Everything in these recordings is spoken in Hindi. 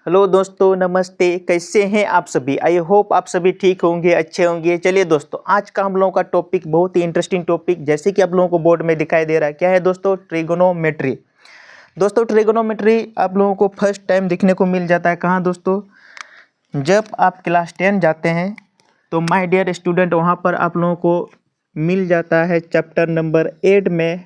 हेलो दोस्तों, नमस्ते। कैसे हैं आप सभी? आई होप आप सभी ठीक होंगे, अच्छे होंगे। चलिए दोस्तों, आज का हम लोगों का टॉपिक बहुत ही इंटरेस्टिंग टॉपिक, जैसे कि आप लोगों को बोर्ड में दिखाई दे रहा है, क्या है दोस्तों? ट्रिगोनोमेट्री। दोस्तों ट्रिगोनोमेट्री आप लोगों को फर्स्ट टाइम देखने को मिल जाता है कहाँ दोस्तों? जब आप क्लास 10 जाते हैं तो माय डियर स्टूडेंट, वहाँ पर आप लोगों को मिल जाता है चैप्टर नंबर 8 में।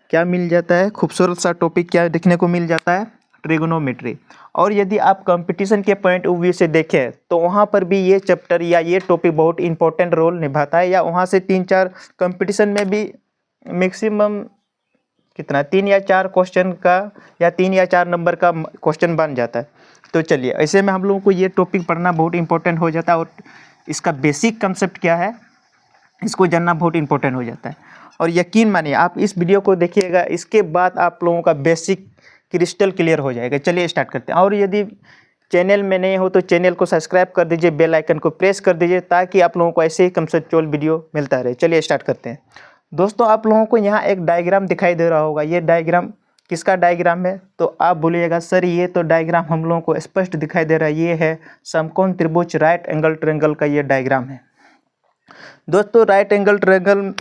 क्या मिल जाता है? खूबसूरत सा टॉपिक क्या देखने को मिल जाता है? ट्रिगोनोमेट्री। और यदि आप कंपटीशन के पॉइंट ऑफ व्यू से देखें तो वहाँ पर भी ये चैप्टर या ये टॉपिक बहुत इंपॉर्टेंट रोल निभाता है, या वहाँ से 3-4 कंपटीशन में भी मैक्सिमम कितना 3 या 4 क्वेश्चन का या 3 या 4 नंबर का क्वेश्चन बन जाता है। तो चलिए, ऐसे में हम लोगों को ये टॉपिक पढ़ना बहुत इंपॉर्टेंट हो जाता है, और इसका बेसिक कंसेप्ट क्या है इसको जानना बहुत इंपॉर्टेंट हो जाता है। और यकीन मानिए, आप इस वीडियो को देखिएगा, इसके बाद आप लोगों का बेसिक क्रिस्टल क्लियर हो जाएगा। चलिए स्टार्ट करते हैं। और यदि चैनल में नए हो तो चैनल को सब्सक्राइब कर दीजिए, बेल आइकन को प्रेस कर दीजिए, ताकि आप लोगों को ऐसे ही कंसेप्चुअल वीडियो मिलता रहे। चलिए स्टार्ट करते हैं। दोस्तों आप लोगों को यहाँ एक डायग्राम दिखाई दे रहा होगा। ये डायग्राम किसका डायग्राम है? तो आप बोलिएगा सर ये तो डायग्राम हम लोगों को स्पष्ट दिखाई दे रहा है, ये है समकोण त्रिभुज राइट एंगल ट्रायंगल का ये डायग्राम है। दोस्तों राइट एंगल ट्रायंगल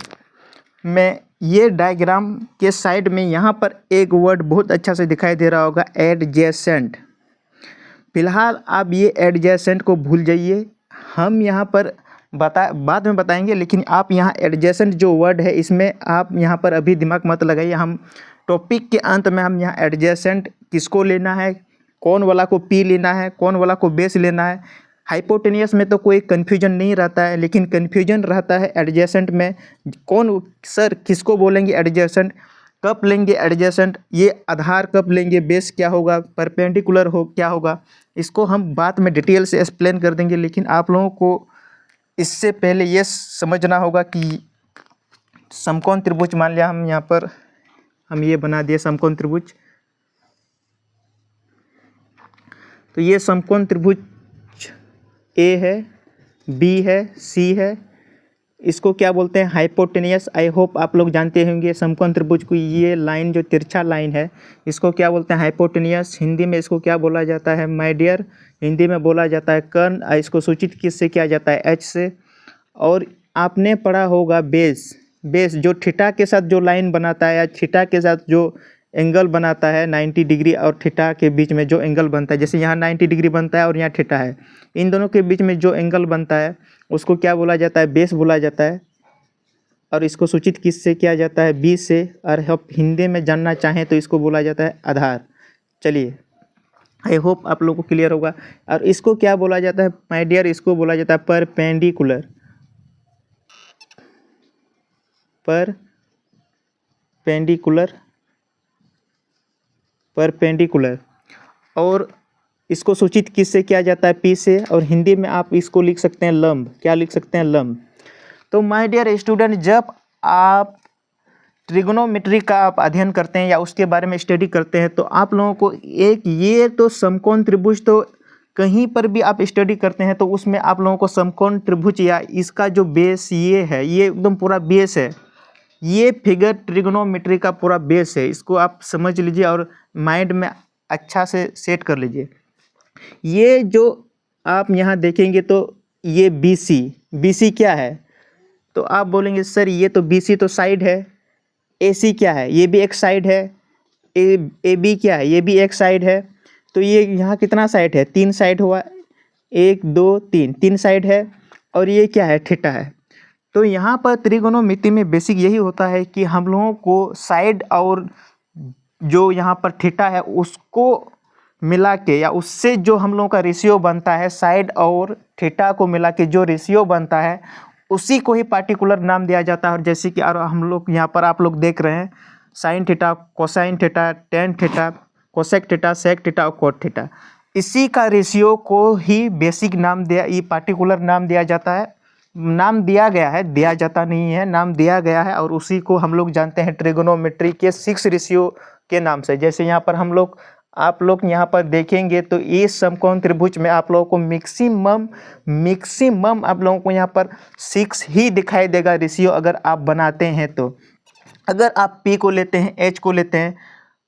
में ये डायग्राम के साइड में यहाँ पर एक वर्ड बहुत अच्छा से दिखाई दे रहा होगा, एडजेसेंट। फिलहाल आप ये एडजेसेंट को भूल जाइए, हम यहाँ पर बाद में बताएंगे, लेकिन आप यहाँ एडजेसेंट जो वर्ड है इसमें आप यहाँ पर अभी दिमाग मत लगाइए। हम टॉपिक के अंत में हम यहाँ एडजेसेंट किसको लेना है, कौन वाला को पी लेना है, कौन वाला को बेस लेना है, हाइपोटेनियस में तो कोई कन्फ्यूजन नहीं रहता है, लेकिन कन्फ्यूजन रहता है एडजेसेंट में। कौन सर किसको बोलेंगे एडजेसेंट, कब लेंगे एडजेसेंट, ये आधार कब लेंगे, बेस क्या होगा, परपेंडिकुलर हो क्या होगा, इसको हम बाद में डिटेल से एक्सप्लेन कर देंगे। लेकिन आप लोगों को इससे पहले ये समझना होगा कि समकोण त्रिभुज, मान लिया हम यहाँ पर हम ये बना दिए समकोण त्रिभुज, तो ये समकोण त्रिभुज ए है, बी है, सी है, इसको क्या बोलते हैं? हाइपोटेनियस। आई होप आप लोग जानते होंगे समकोण त्रिभुज को, ये लाइन जो तिरछा लाइन है इसको क्या बोलते हैं? हाइपोटेनियस। हिंदी में इसको क्या बोला जाता है माय डियर? हिंदी में बोला जाता है कर्ण। इसको सूचित किससे किया जाता है? एच से। और आपने पढ़ा होगा बेस। बेस जो थीटा के साथ जो लाइन बनाता है, या थीटा के साथ जो एंगल बनाता है 90 डिग्री, और थीटा के बीच में जो एंगल बनता है, जैसे यहाँ 90 डिग्री बनता है और यहाँ थीटा है, इन दोनों के बीच में जो एंगल बनता है उसको क्या बोला जाता है? बेस बोला जाता है। और इसको सूचित किससे किया जाता है? बी से। और आप हिंदी में जानना चाहें तो इसको बोला जाता है आधार। चलिए, आई होप आप लोगों को क्लियर होगा। और इसको क्या बोला जाता है माय डियर? इसको बोला जाता है परपेंडिकुलर। परपेंडिकुलर। और इसको सूचित किससे किया जाता है? पी से। और हिंदी में आप इसको लिख सकते हैं लंब। क्या लिख सकते हैं? लंब। तो माय डियर स्टूडेंट, जब आप ट्रिगोनोमेट्री का आप अध्ययन करते हैं या उसके बारे में स्टडी करते हैं, तो आप लोगों को एक ये तो समकोण त्रिभुज, तो कहीं पर भी आप स्टडी करते हैं तो उसमें आप लोगों को समकोण त्रिभुज या इसका जो बेस ये है, ये एकदम पूरा बेस है। ये फिगर ट्रिगोनोमेट्री का पूरा बेस है, इसको आप समझ लीजिए और माइंड में अच्छा से सेट कर लीजिए। ये जो आप यहाँ देखेंगे तो ये BC क्या है? तो आप बोलेंगे सर ये तो BC तो साइड है। AC क्या है? ये भी एक साइड है। AB क्या है? ये भी एक साइड है। तो ये यहाँ कितना साइड है? 3 साइड हुआ, 1 2 3, 3 साइड है। और ये क्या है? थीटा है। तो यहाँ पर त्रिकोणमिति में बेसिक यही होता है कि हम लोगों को साइड और जो यहाँ पर थीटा है उसको मिला के, या उससे जो हम लोगों का रेशियो बनता है, साइड और थीटा को मिला के जो रेशियो बनता है उसी को ही पार्टिकुलर नाम दिया जाता है। और जैसे कि और हम लोग यहाँ पर आप लोग देख रहे हैं sine theta, cosine theta, tan theta, cosec theta, sec theta और कोट थीटा, इसी का रेशियो को ही बेसिक नाम दिया, ये पार्टिकुलर नाम दिया जाता है। नाम दिया गया है, दिया जाता नहीं है, नाम दिया गया है। और उसी को हम लोग जानते हैं ट्रिगोनोमेट्री के 6 रेशियो के नाम से। जैसे यहाँ पर आप लोग यहाँ पर देखेंगे तो इस समकोण त्रिभुज में आप लोगों को मैक्सिमम आप लोगों को यहाँ पर 6 ही दिखाई देगा रेशियो, अगर आप बनाते हैं तो। अगर आप P को लेते हैं, H को लेते हैं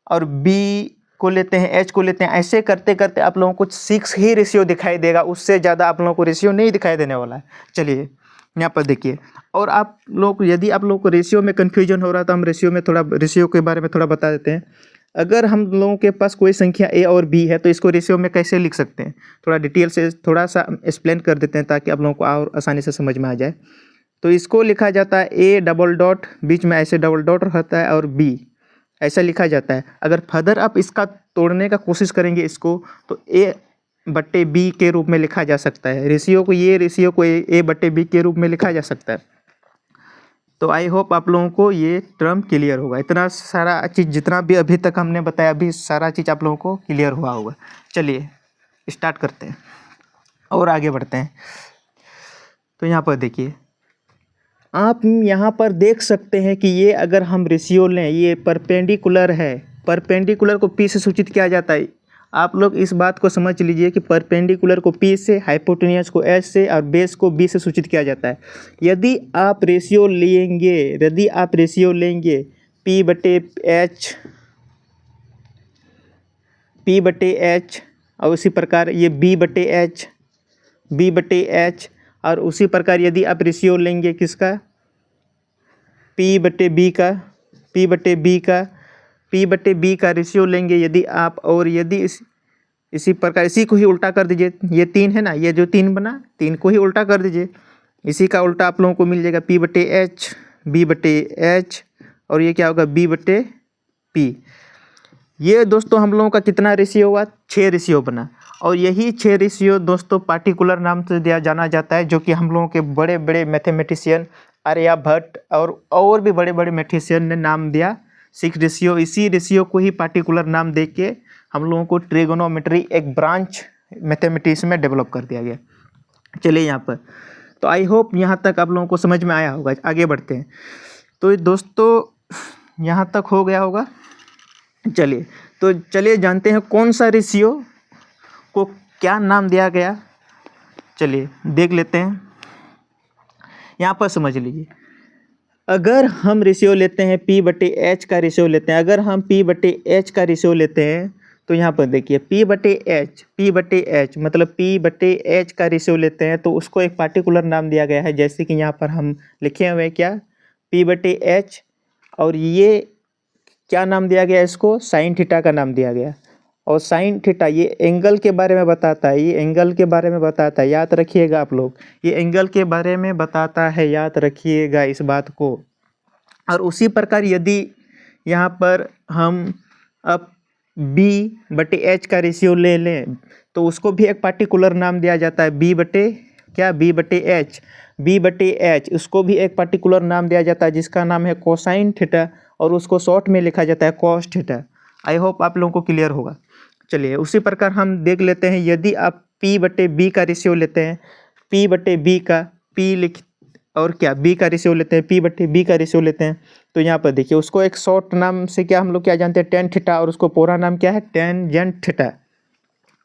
और B को लेते हैं, एच को लेते हैं, ऐसे करते करते आप लोगों को 6 ही रेशियो दिखाई देगा, उससे ज़्यादा आप लोगों को रेशियो नहीं दिखाई देने वाला है। चलिए यहाँ पर देखिए, और आप लोग यदि आप लोगों को रेशियो में कन्फ्यूजन हो रहा है तो हम रेशियो के बारे में थोड़ा बता देते हैं। अगर हम लोगों के पास कोई संख्या ए और बी है तो इसको रेशियो में कैसे लिख सकते हैं, थोड़ा डिटेल से थोड़ा सा एक्सप्लेन कर देते हैं ताकि आप लोगों को और आसानी से समझ में आ जाए। तो इसको लिखा जाता है ए डबल डॉट, बीच में ऐसे डबल डॉट रहता है, और बी ऐसा लिखा जाता है। अगर फर्दर आप इसका तोड़ने का कोशिश करेंगे इसको, तो ए बट्टे बी के रूप में लिखा जा सकता है। रेशियो को ए बट्टे बी के रूप में लिखा जा सकता है। तो आई होप आप लोगों को ये टर्म क्लियर होगा। इतना सारा चीज़ जितना भी अभी तक हमने बताया, अभी सारा चीज़ आप लोगों को क्लियर हुआ होगा। चलिए स्टार्ट करते हैं और आगे बढ़ते हैं। तो यहाँ पर देखिए, आप यहाँ पर देख सकते हैं कि ये अगर हम रेशियो लें, ये परपेंडिकुलर है। परपेंडिकुलर को पी से सूचित किया जाता है। आप लोग इस बात को समझ लीजिए कि परपेंडिकुलर को पी से, हाइपोटेन्यूस को एच से और बेस को बी से सूचित किया जाता है। यदि आप रेशियो लेंगे पी बटे एच और उसी प्रकार ये बी बटे एच, और उसी प्रकार यदि आप रेशियो लेंगे किसका, पी बटे बी का रेशियो लेंगे यदि आप, और यदि इसी प्रकार इसी को ही उल्टा कर दीजिए। ये 3 है ना, ये जो 3 बना, 3 को ही उल्टा कर दीजिए। इसी का उल्टा आप लोगों को मिल जाएगा बी बटे एच, और ये क्या होगा, बी बटे पी। ये दोस्तों हम लोगों का कितना रेशियो हुआ, 6 रेशियो बना। और यही 6 रेशियो दोस्तों पार्टिकुलर नाम से दिया जाना जाता है, जो कि हम लोगों के बड़े बड़े मैथमेटिशियन आर्यभट्ट और भी बड़े बड़े मैथमेटिशियन ने नाम दिया 6 रेशियो। इसी रेशियो को ही पार्टिकुलर नाम दे के हम लोगों को ट्रिगोनोमेट्री एक ब्रांच मैथमेटिक्स में डेवलप कर दिया गया। चलिए यहाँ पर, तो आई होप यहाँ तक आप लोगों को समझ में आया होगा। आगे बढ़ते हैं। तो दोस्तों यहाँ तक हो गया होगा। चलिए जानते हैं कौन सा रेशियो को क्या नाम दिया गया। चलिए देख लेते हैं। यहाँ पर समझ लीजिए, अगर हम रेशियो लेते हैं पी बटे एच का रेशियो लेते हैं, अगर हम पी बटे एच का रेशियो लेते हैं, तो यहाँ पर देखिए पी बटे एच मतलब पी बटे एच का रेशियो लेते हैं तो उसको एक पार्टिकुलर नाम दिया गया है। जैसे कि यहाँ पर हम लिखे हुए हैं क्या, पी बटे एच, और ये क्या नाम दिया गया, इसको साइन थीटा का नाम दिया गया। और साइन थीटा ये एंगल के बारे में बताता है, याद रखिएगा आप लोग, ये एंगल के बारे में बताता है, याद रखिएगा इस बात को। और उसी प्रकार यदि यहाँ पर हम अब बी बटे एच का रेशियो ले लें तो उसको भी एक पार्टिकुलर नाम दिया जाता है, बी बटे एच, उसको भी एक पार्टिकुलर नाम दिया जाता है जिसका नाम है कोसाइन थीटा, और उसको शॉर्ट में लिखा जाता है कॉस थीटा। आई होप आप लोगों को क्लियर होगा। चलिए उसी प्रकार हम देख लेते हैं, यदि आप P बटे बी का रेशियो लेते हैं, P बटे बी का और क्या बी का रेशियो लेते हैं, P बटे बी का रेशियो लेते हैं, तो यहाँ पर देखिए उसको एक शॉर्ट नाम से क्या हम लोग क्या जानते हैं, टेन थीटा, और उसको पूरा नाम क्या है, टेंजेंट थीटा।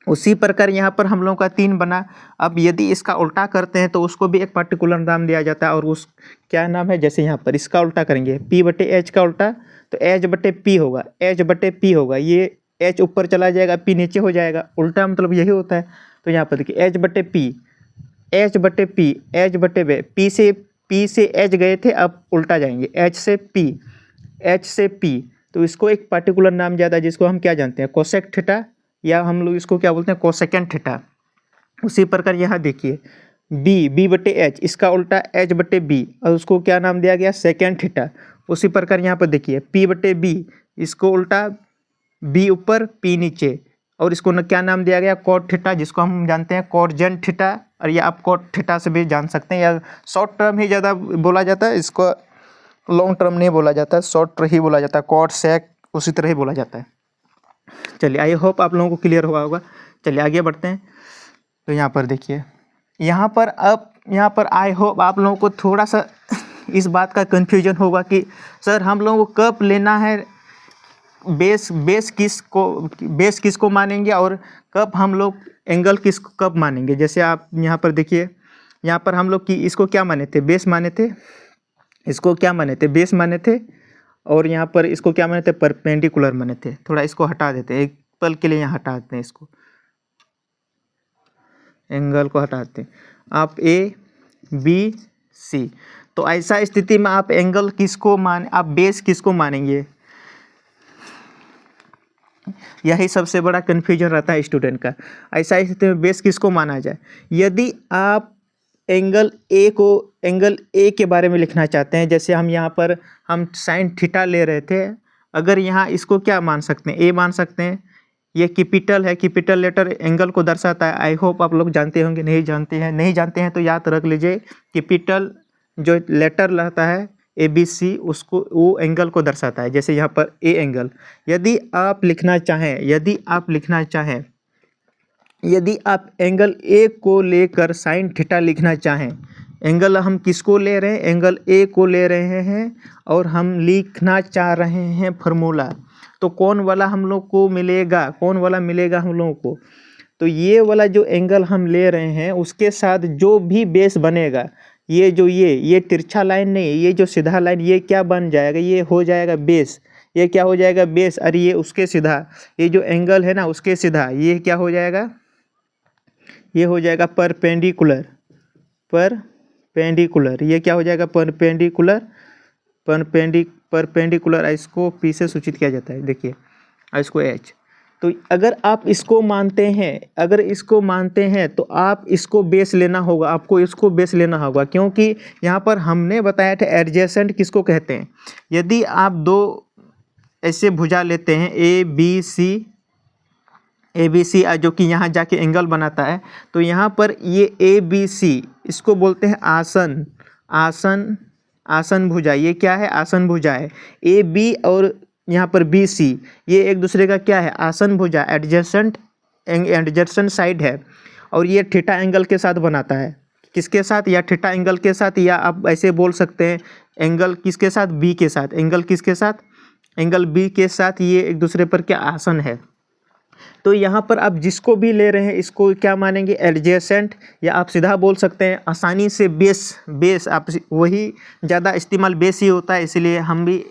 उसी प्रकार यहाँ पर हम लोगों का 3 बना। अब यदि इसका उल्टा करते हैं तो उसको भी एक पर्टिकुलर नाम दिया जाता है, और उस क्या नाम है, जैसे यहाँ पर इसका उल्टा करेंगे P बटे एच का उल्टा, तो एच बटे पी होगा। ये एच ऊपर चला जाएगा, पी नीचे हो जाएगा, उल्टा मतलब यही होता है। तो यहाँ पर देखिए एच बटे पी से एच गए थे, अब उल्टा जाएंगे एच से पी, तो इसको एक पार्टिकुलर नाम ज़्यादा जिसको हम क्या जानते हैं, कोसेक थीटा, या हम लोग इसको क्या बोलते हैं, कोसेकेंट थीटा। उसी प्रकार यहाँ देखिए बी बटे एच, इसका उल्टा एच बटे बी, और उसको क्या नाम दिया गया, सेकेंड थीटा। उसी प्रकार यहाँ पर देखिए पी बटे बी, इसको उल्टा बी ऊपर पी नीचे, और इसको क्या नाम दिया गया, कॉट थीटा, जिसको हम जानते हैं कॉटजेंट थीटा, और ये आप कॉट थीटा से भी जान सकते हैं, या शॉर्ट टर्म ही ज़्यादा बोला जाता है, इसको लॉन्ग टर्म नहीं बोला जाता है, शॉर्ट ही बोला जाता है, कॉट सेक उसी तरह ही बोला जाता है। चलिए आई होप आप लोगों को क्लियर हुआ होगा। चलिए आगे बढ़ते हैं। तो यहाँ पर देखिए, यहाँ पर आई होप आप लोगों को थोड़ा सा इस बात का कन्फ्यूजन होगा कि सर हम लोगों को कब लेना है, बेस किसको मानेंगे, और कब हम लोग एंगल किसको कब मानेंगे। जैसे आप यहाँ पर देखिए, यहाँ पर हम लोग इसको क्या माने थे, बेस माने थे, इसको क्या माने थे, बेस माने थे, और यहाँ पर इसको क्या माने थे, परपेंडिकुलर माने थे। थोड़ा इसको हटा देते हैं, पल के लिए यहाँ हटाते हैं, इसको एंगल को हटाते हैं, आप ए बी सी। तो ऐसा स्थिति में आप एंगल किसको आप बेस किसको मानेंगे? यही सबसे बड़ा कन्फ्यूजन रहता है स्टूडेंट का। ऐसा स्थिति में बेस किसको माना जाए? यदि आप एंगल ए के बारे में लिखना चाहते हैं, जैसे हम यहाँ पर हम साइन थीटा ले रहे थे, अगर यहाँ इसको क्या मान सकते हैं? ए मान सकते हैं। ये कैपिटल है, कैपिटल लेटर एंगल को दर्शाता है। आई होप आप लोग जानते होंगे, नहीं जानते हैं तो याद रख लीजिए, कैपिटल जो लेटर रहता है ABC, उसको वो एंगल को दर्शाता है। जैसे यहाँ पर ए एंगल, यदि आप लिखना चाहें, यदि आप एंगल ए को लेकर साइन थीटा लिखना चाहें, एंगल हम किसको ले रहे हैं? एंगल ए को ले रहे हैं और हम लिखना चाह रहे हैं फार्मूला। तो कौन वाला हम लोग को मिलेगा? हम लोगों को? तो ये वाला जो एंगल हम ले रहे हैं उसके साथ जो भी बेस बनेगा, ये तिरछा लाइन नहीं, ये जो सीधा लाइन, ये क्या बन जाएगा? ये हो जाएगा बेस। ये क्या हो जाएगा? बेस। और ये उसके सीधा, ये जो एंगल है ना उसके सीधा, ये क्या हो जाएगा? ये हो जाएगा परपेंडिकुलर। ये क्या हो जाएगा? परपेंडिकुलर। इसको पी से सूचित किया जाता है, देखिए, इसको एच। तो अगर आप इसको मानते हैं तो आप इसको बेस लेना होगा, आपको इसको बेस लेना होगा, क्योंकि यहाँ पर हमने बताया था एडजेसेंट किसको कहते हैं। यदि आप दो ऐसे भुजा लेते हैं ए बी सी, जो कि यहाँ जाके एंगल बनाता है, तो यहाँ पर ये ABC, इसको बोलते हैं आसन भुजा। ये क्या है? आसन भुजा है। AB और यहाँ पर BC, ये एक दूसरे का क्या है? आसन भुजा, एडजेसेंट साइड है। और ये थीटा एंगल के साथ बनाता है। किसके साथ? या थीटा एंगल के साथ, या आप ऐसे बोल सकते हैं एंगल किसके साथ? B के साथ। एंगल किसके साथ? एंगल B के साथ। ये एक दूसरे पर क्या? आसन है। तो यहाँ पर आप जिसको भी ले रहे हैं इसको क्या मानेंगे? एडजेसेंट, या आप सीधा बोल सकते हैं आसानी से बेस। आप वही ज़्यादा इस्तेमाल बेस ही होता है, इसलिए हम भी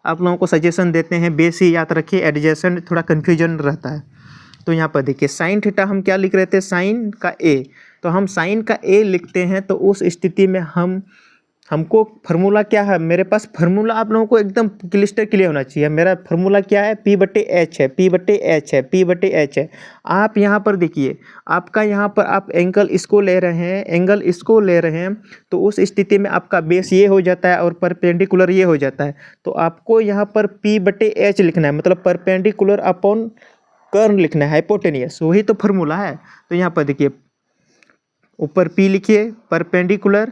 आप लोगों को सजेशन देते हैं बेस ही याद रखिए, एडजेसेंट थोड़ा कन्फ्यूजन रहता है। तो यहाँ पर देखिए साइन थीटा हम क्या लिख रहे थे? साइन का ए। तो हम साइन का ए लिखते हैं, तो उस स्थिति में हमको फार्मूला क्या है? मेरे पास फार्मूला आप लोगों को एकदम क्लियर होना चाहिए। मेरा फार्मूला क्या है? P/H है। आप यहाँ पर देखिए, आपका यहाँ पर आप एंगल इसको ले रहे हैं, तो उस स्थिति में आपका बेस ये हो जाता है और परपेंडिकुलर ये हो जाता है। तो आपको यहाँ पर P/H लिखना है, मतलब परपेंडिकुलर अपॉन कर्न लिखना है, हाइपोटेनियस, वही तो फार्मूला है। तो यहाँ पर देखिए, ऊपर P लिखिए परपेंडिकुलर,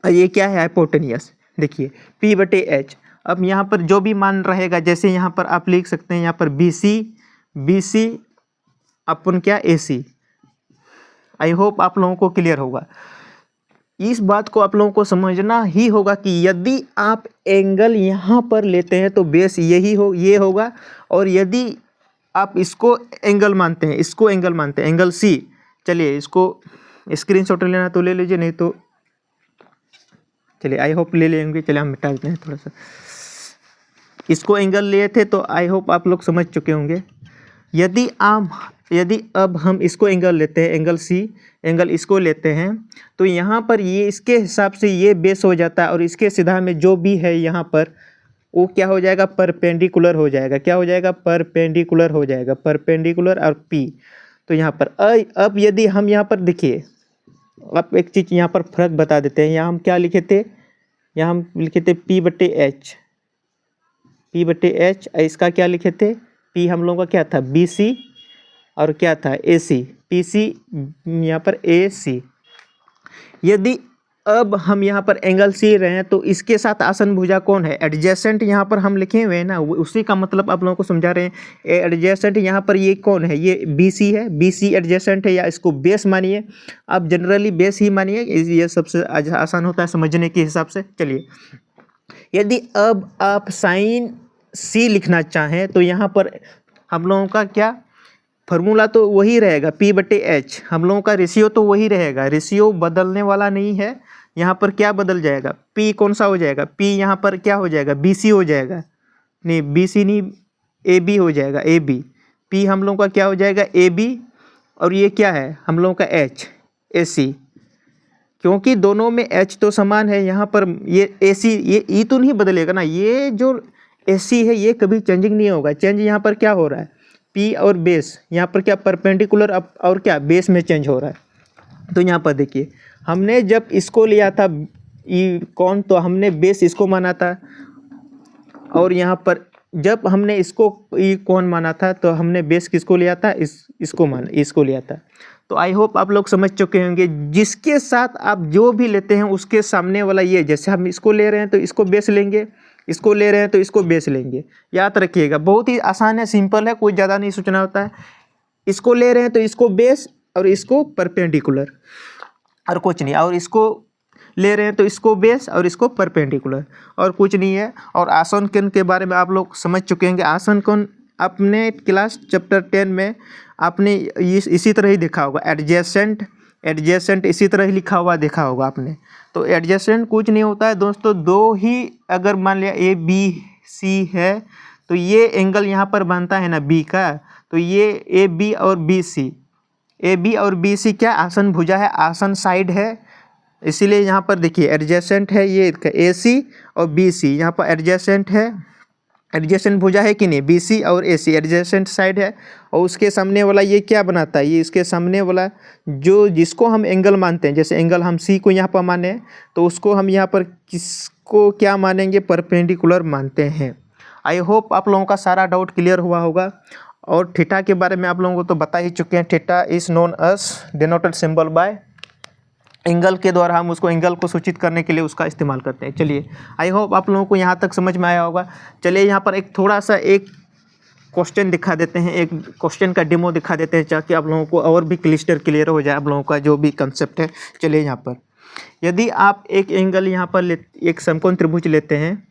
ये क्या है? हाइपोटेनियस। देखिए P/H। अब यहाँ पर जो भी मान रहेगा, जैसे यहाँ पर आप लिख सकते हैं, यहाँ पर BC अपन क्या? AC। आई होप आप लोगों को क्लियर होगा। इस बात को आप लोगों को समझना ही होगा कि यदि आप एंगल यहाँ पर लेते हैं तो बेस ये होगा, और यदि आप इसको एंगल मानते हैं, एंगल C। चलिए इसको स्क्रीनशॉट लेना तो ले लीजिए, नहीं तो चलिए आई होप ले लेंगे। चलिए हम मिटा देते हैं थोड़ा सा। इसको एंगल लिए थे तो आई होप आप लोग समझ चुके होंगे। यदि अब हम इसको एंगल लेते हैं, एंगल C, एंगल इसको लेते हैं, तो यहाँ पर ये इसके हिसाब से ये बेस हो जाता है, और इसके सीधा में जो भी है यहाँ पर वो क्या हो जाएगा? परपेंडिकुलर हो जाएगा। क्या हो जाएगा? परपेंडिकुलर हो जाएगा। परपेंडिकुलर और P। तो यहाँ पर अब यदि हम यहाँ पर देखिए, आप एक चीज़ यहाँ पर फर्क बता देते हैं। यहाँ हम क्या लिखे थे? यहाँ हम लिखे थे P/H। इसका क्या लिखे थे? P हम लोगों का क्या था? BC, और क्या था? AC। PC यहाँ पर AC। यदि अब हम यहाँ पर एंगल C रहे हैं, तो इसके साथ आसन भुजा कौन है? एडजेसेंट। यहाँ पर हम लिखे हुए हैं ना, उसी का मतलब आप लोगों को समझा रहे हैं। एडजेसेंट यहाँ पर ये कौन है? ये BC है। BC एडजेसेंट है, या इसको बेस मानिए। आप जनरली बेस ही मानिए, ये सबसे आसान होता है समझने के हिसाब से। चलिए, यदि अब आप साइन C लिखना चाहें, तो यहाँ पर हम लोगों का क्या फार्मूला? तो वही रहेगा P/H। हम लोगों का रेशियो तो वही रहेगा, रेशियो बदलने वाला नहीं है। यहाँ पर क्या बदल जाएगा? P कौन सा हो जाएगा? P यहाँ पर क्या हो जाएगा? BC हो जाएगा। नहीं, BC नहीं, AB हो जाएगा। AB पी हम लोगों का क्या हो जाएगा ए बी, और ये क्या है हम लोगों का एच ए सी, क्योंकि दोनों में एच तो समान है। यहाँ पर ये ए सी, ये ई तो नहीं बदलेगा ना, ये जो ए सी है ये कभी चेंजिंग नहीं होगा। चेंज यहाँ पर क्या हो रहा है, पी और बेस, यहाँ पर क्या परपेंडिकुलर अप और क्या बेस में चेंज हो रहा है। तो यहाँ पर देखिए हमने जब इसको लिया था ई कौन, तो हमने बेस इसको माना था, और यहाँ पर जब हमने इसको ई कौन माना था तो हमने बेस किसको लिया था, इसको लिया था। तो आई होप आप लोग समझ चुके होंगे, जिसके साथ आप जो भी लेते हैं उसके सामने वाला ये, जैसे हम इसको ले रहे हैं तो इसको बेस लेंगे, इसको ले रहे हैं तो इसको बेस लेंगे। याद रखिएगा, बहुत ही आसान है, सिंपल है, कोई ज़्यादा नहीं सोचना होता है। इसको ले रहे हैं तो इसको बेस और इसको परपेंडिकुलर, और कुछ नहीं, और इसको ले रहे हैं तो इसको बेस और इसको परपेंडिकुलर, और कुछ नहीं है। और आसन कोण के बारे में आप लोग समझ चुके होंगे। आसन कोण अपने क्लास चैप्टर 10 में आपने इसी तरह ही देखा होगा, एडजेसेंट इसी तरह ही लिखा हुआ देखा होगा आपने। तो एडजेसेंट कुछ नहीं होता है दोस्तों, दो ही अगर मान लिया ए बी सी है तो ये एंगल यहाँ पर बनता है ना बी का, तो ये ए बी और बी सी, ए बी और बी सी क्या आसन भुजा है, आसन साइड है, इसीलिए यहाँ पर देखिए एडजेसेंट है ये ए सी और बी सी, यहाँ पर एडजेसेंट है, एडजेसेंट भुजा है कि नहीं, बी सी और ए सी एडजेसेंट साइड है। और उसके सामने वाला ये क्या बनाता है, ये इसके सामने वाला जो जिसको हम एंगल मानते हैं, जैसे एंगल हम सी को यहाँ पर माने तो उसको हम यहाँ पर किसको क्या मानेंगे, परपेंडिकुलर मानते हैं। आई होप आप लोगों का सारा डाउट क्लियर हुआ होगा। और थीटा के बारे में आप लोगों को तो बता ही चुके हैं, theta is known as denoted symbol by, angle के द्वारा हम उसको एंगल को सूचित करने के लिए उसका इस्तेमाल करते हैं। चलिए आई होप आप लोगों को यहाँ तक समझ में आया होगा। चलिए यहाँ पर एक थोड़ा सा एक क्वेश्चन दिखा देते हैं, एक क्वेश्चन का डेमो दिखा देते हैं, ताकि आप लोगों को और भी क्लियर हो जाए आप लोगों का जो भी कंसेप्ट है। चलिए यहाँ पर यदि आप एक एंगल यहाँ पर एक समकोण त्रिभुज लेते हैं,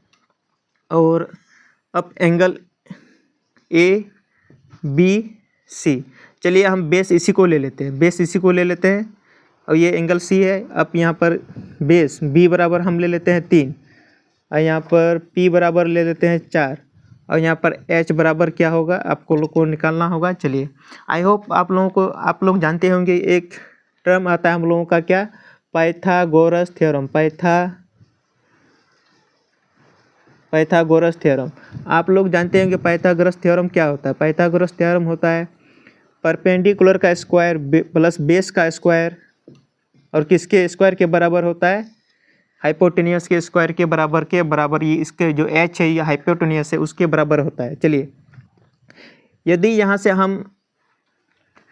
और अब एंगल ए बी सी, चलिए हम बेस इसी को ले लेते हैं, बेस इसी को ले लेते हैं, और ये एंगल सी है। अब यहाँ पर बेस बी बराबर हम ले लेते हैं 3, और यहाँ पर पी बराबर ले लेते हैं 4, और यहाँ पर एच बराबर क्या होगा आपको लोग को निकालना होगा। चलिए आई होप आप लोग जानते होंगे, एक टर्म आता है हम लोगों का क्या, पाइथागोरस थ्योरम, पाइथागोरस थ्योरम। आप लोग जानते होंगे पाइथागोरस थ्योरम क्या होता है। पाइथागोरस थ्योरम होता है परपेंडिकुलर का स्क्वायर प्लस बेस का स्क्वायर, और किसके स्क्वायर के बराबर होता है, हाइपोटेनियस के स्क्वायर के बराबर ये इसके जो एच है ये हाइपोटेनियस है उसके बराबर होता है। चलिए यदि यहाँ से हम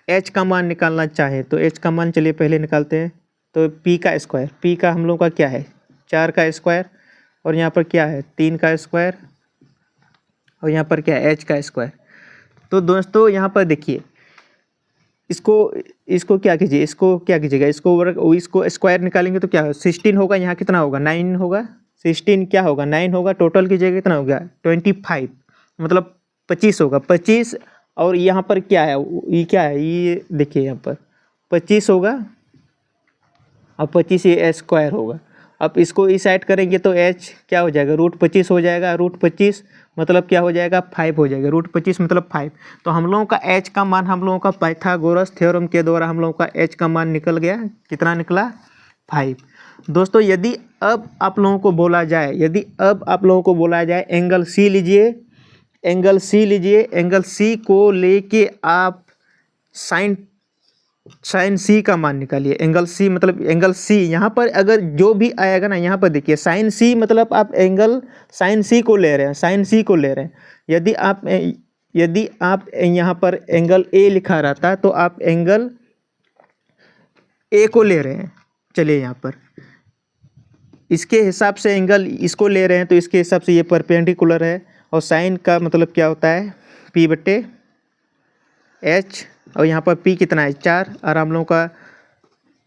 एच का मान निकालना चाहें तो एच का मान चलिए पहले निकालते हैं। तो पी का स्क्वायर, पी का हम लोग का क्या है 4 का स्क्वायर, और यहाँ पर क्या है 3 का स्क्वायर, और यहाँ पर क्या है एच का स्क्वायर। तो दोस्तों यहाँ पर देखिए इसको क्या कीजिए, इसको क्या कीजिएगा, इसको स्क्वायर निकालेंगे तो क्या होगा 16 होगा, यहाँ कितना होगा 9 होगा, 16 क्या होगा 9 होगा, टोटल कीजिएगा कितना होगा 25, मतलब 25 होगा 25। और यहाँ पर क्या है ये क्या है, ये देखिए यहाँ पर 25 होगा और 25 ये स्क्वायर होगा। अब इसको इस साइड करेंगे तो एच क्या हो जाएगा √25 हो जाएगा, √25 मतलब क्या हो जाएगा 5 हो जाएगा, √25 मतलब 5। तो हम लोगों का एच का मान हम लोगों का पाइथागोरस थ्योरम के द्वारा हम लोगों का एच का मान निकल गया, कितना निकला 5। दोस्तों यदि अब आप लोगों को बोला जाए एंगल सी लीजिए, एंगल सी को लेके आप साइन सी का मान निकालिए। एंगल सी मतलब एंगल सी यहाँ पर अगर जो भी आएगा ना, यहाँ पर देखिए साइन सी मतलब आप एंगल साइन सी को ले रहे हैं, यदि आप यहाँ पर एंगल ए लिखा रहता तो आप एंगल ए को ले रहे हैं। चलिए यहाँ पर इसके हिसाब से एंगल इसको ले रहे हैं तो इसके हिसाब से ये परपेंडिकुलर है, और साइन का मतलब क्या होता है P/H, और यहाँ पर P कितना है 4, और हम लोगों का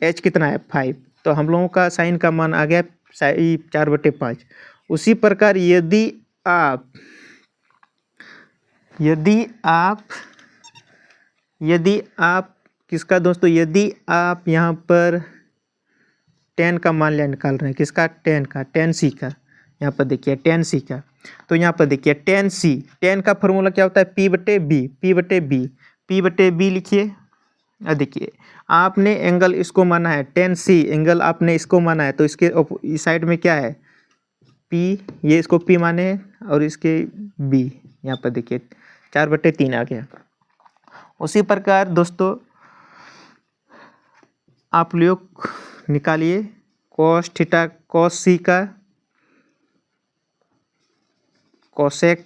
H कितना है 5। तो हम लोगों का साइन का मान आ गया 4/5। उसी प्रकार यदि आप किसका दोस्तों, यदि आप यहाँ पर 10 का मान निकाल रहे हैं, किसका 10 सी का, यहाँ पर देखिए 10 सी का, तो यहाँ पर देखिए टेन सी, टेन का फॉर्मूला क्या होता है P बटे बी, P बटे बी, P बटे बी लिखिए। अब देखिए आपने एंगल इसको माना है टेन सी, एंगल आपने इसको माना है, तो इसके इस साइड में क्या है P, ये इसको P माने हैं और इसके B, यहाँ पर देखिए 4/3 आ गया। उसी प्रकार दोस्तों आप लोग निकालिए कॉस थीटा कॉस सी का, कोसेक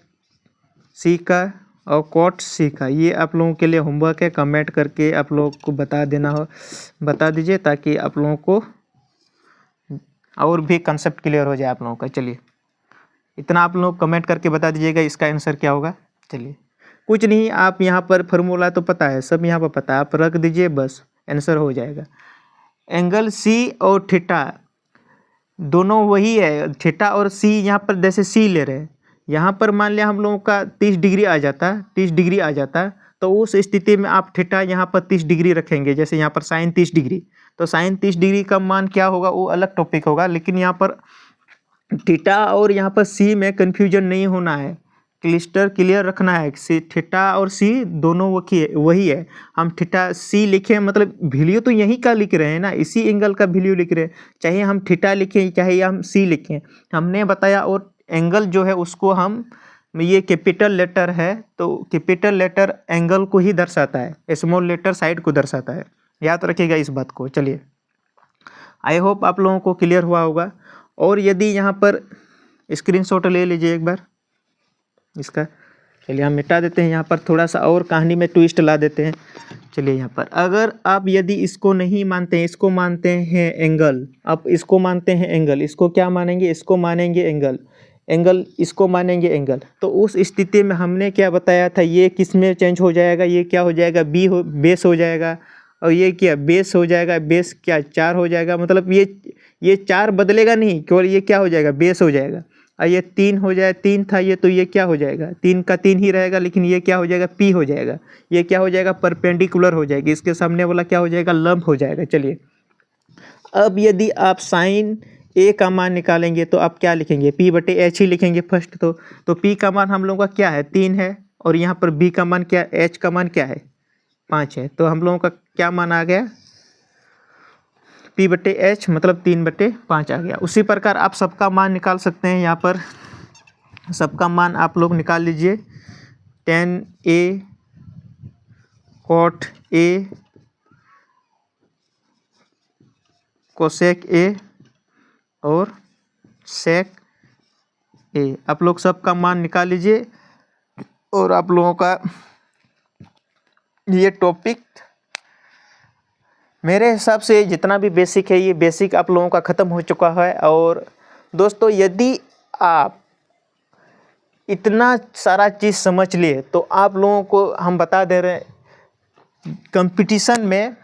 सी का और कॉट सी का। ये आप लोगों के लिए होमवर्क है, कमेंट करके आप लोगों को बता दीजिए ताकि आप लोगों को और भी कंसेप्ट क्लियर हो जाए आप लोगों का। चलिए इतना आप लोग कमेंट करके बता दीजिएगा इसका आंसर क्या होगा। चलिए कुछ नहीं, आप यहाँ पर फार्मूला तो पता है, सब यहाँ पर पता है, आप रख दीजिए बस आंसर हो जाएगा। एंगल सी और थीटा दोनों वही है, थीटा और सी यहाँ पर जैसे सी ले रहे हैं, यहाँ पर मान लिया हम लोगों का 30 डिग्री आ जाता, 30 डिग्री आ जाता, तो उस स्थिति में आप थीटा यहाँ पर 30 डिग्री रखेंगे, जैसे यहाँ पर साइन 30 डिग्री, तो साइन 30 डिग्री का मान क्या होगा वो अलग टॉपिक होगा, लेकिन यहाँ पर थीटा और यहाँ पर सी में कन्फ्यूजन नहीं होना है, क्लियर रखना है। थीटा और सी दोनों वही है। हम थीटा सी लिखें मतलब वैल्यू तो यही का लिख रहे हैं ना, इसी एंगल का वैल्यू लिख रहे हैं, चाहे हम थीटा लिखें चाहे हम सी लिखें, हमने बताया। और एंगल जो है उसको हम, ये कैपिटल लेटर है तो कैपिटल लेटर एंगल को ही दर्शाता है, स्मॉल लेटर साइड को दर्शाता है, याद रखिएगा इस बात को। चलिए आई होप आप लोगों को क्लियर हुआ होगा। और यदि यहाँ पर स्क्रीनशॉट ले लीजिए एक बार इसका। चलिए हम मिटा देते हैं, यहाँ पर थोड़ा सा और कहानी में ट्विस्ट ला देते हैं। चलिए यहाँ पर अगर आप यदि इसको नहीं मानते हैं, इसको मानते हैं एंगल, आप इसको मानते हैं एंगल, इसको क्या मानेंगे, इसको मानेंगे एंगल, एंगल इसको मानेंगे एंगल, तो उस स्थिति में हमने क्या बताया था, ये किस में चेंज हो जाएगा, ये क्या हो जाएगा बेस हो जाएगा, और ये क्या बेस हो जाएगा, बेस क्या 4 हो जाएगा, मतलब ये 4 बदलेगा नहीं, केवल ये क्या हो जाएगा बेस हो जाएगा। और ये 3 हो जाए, 3 था ये, तो ये क्या हो जाएगा 3 का 3 ही रहेगा, लेकिन ये क्या हो जाएगा P हो जाएगा, ये क्या हो जाएगा परपेंडिकुलर हो जाएगी, इसके सामने वाला क्या हो जाएगा लंब हो जाएगा। चलिए अब यदि आप साइन A का मान निकालेंगे तो आप क्या लिखेंगे P बटे H ही लिखेंगे फर्स्ट। तो P का मान हम लोगों का क्या है 3 है, और यहाँ पर B का मान क्या, H का मान क्या है 5 है, तो हम लोगों का क्या मान आ गया P बटे H मतलब 3/5 आ गया। उसी प्रकार आप सबका मान निकाल सकते हैं, यहाँ पर सबका मान आप लोग निकाल लीजिए, tan A cot A cosec A और सेक A, आप लोग सबका मान निकाल लीजिए। और आप लोगों का ये टॉपिक मेरे हिसाब से जितना भी बेसिक है, ये बेसिक आप लोगों का ख़त्म हो चुका है। और दोस्तों यदि आप इतना सारा चीज़ समझ लिए तो आप लोगों को हम बता दे रहे हैं, कंपटीशन में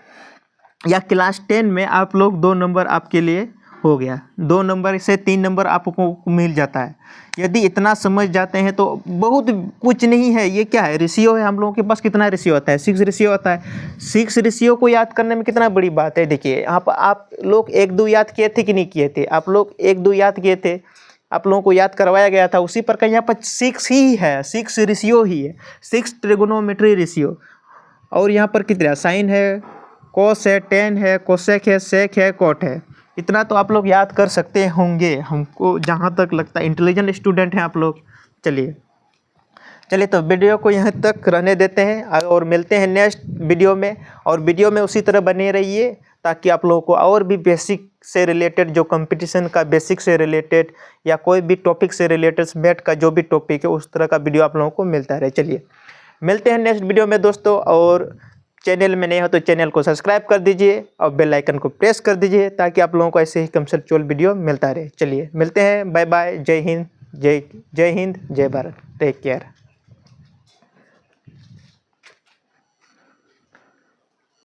या क्लास 10 में आप लोग 2 नंबर आपके लिए हो गया, 2 नंबर से 3 नंबर आपको मिल जाता है। यदि इतना समझ जाते हैं तो बहुत कुछ नहीं है। ये क्या है रेशियो है, हम लोगों के पास कितना रेशियो आता है 6 रेशियो आता है। 6 रेशियो को याद करने में कितना बड़ी बात है। देखिए यहाँ पर आप लोग 1-2 याद किए थे कि नहीं किए थे, आप लोग 1-2 याद किए थे, आप लोगों को याद करवाया गया था। उसी प्रकार यहाँ पर 6 ही है, 6 रेशियो ही है, 6 ट्रिगोनोमेट्री रेशियो। और यहाँ पर कितना साइन है, कॉस है, टेन है, कोसेक है, सेक है, कॉट है। इतना तो आप लोग याद कर सकते होंगे, हमको जहाँ तक लगता है इंटेलिजेंट स्टूडेंट हैं आप लोग। चलिए तो वीडियो को यहाँ तक रहने देते हैं और मिलते हैं नेक्स्ट वीडियो में। और वीडियो में उसी तरह बने रहिए ताकि आप लोगों को और भी बेसिक से रिलेटेड, जो कंपटीशन का बेसिक से रिलेटेड या कोई भी टॉपिक से रिलेटेड, मैथ का जो भी टॉपिक है उस तरह का वीडियो आप लोगों को मिलता रहे। चलिए मिलते हैं नेक्स्ट वीडियो में दोस्तों। और चैनल में नए हो तो चैनल को सब्सक्राइब कर दीजिए और बेल आइकन को प्रेस कर दीजिए ताकि आप लोगों को ऐसे ही कंसेप्चुअल वीडियो मिलता रहे। चलिए मिलते हैं, बाय बाय, जय हिंद, जय भारत, टेक केयर।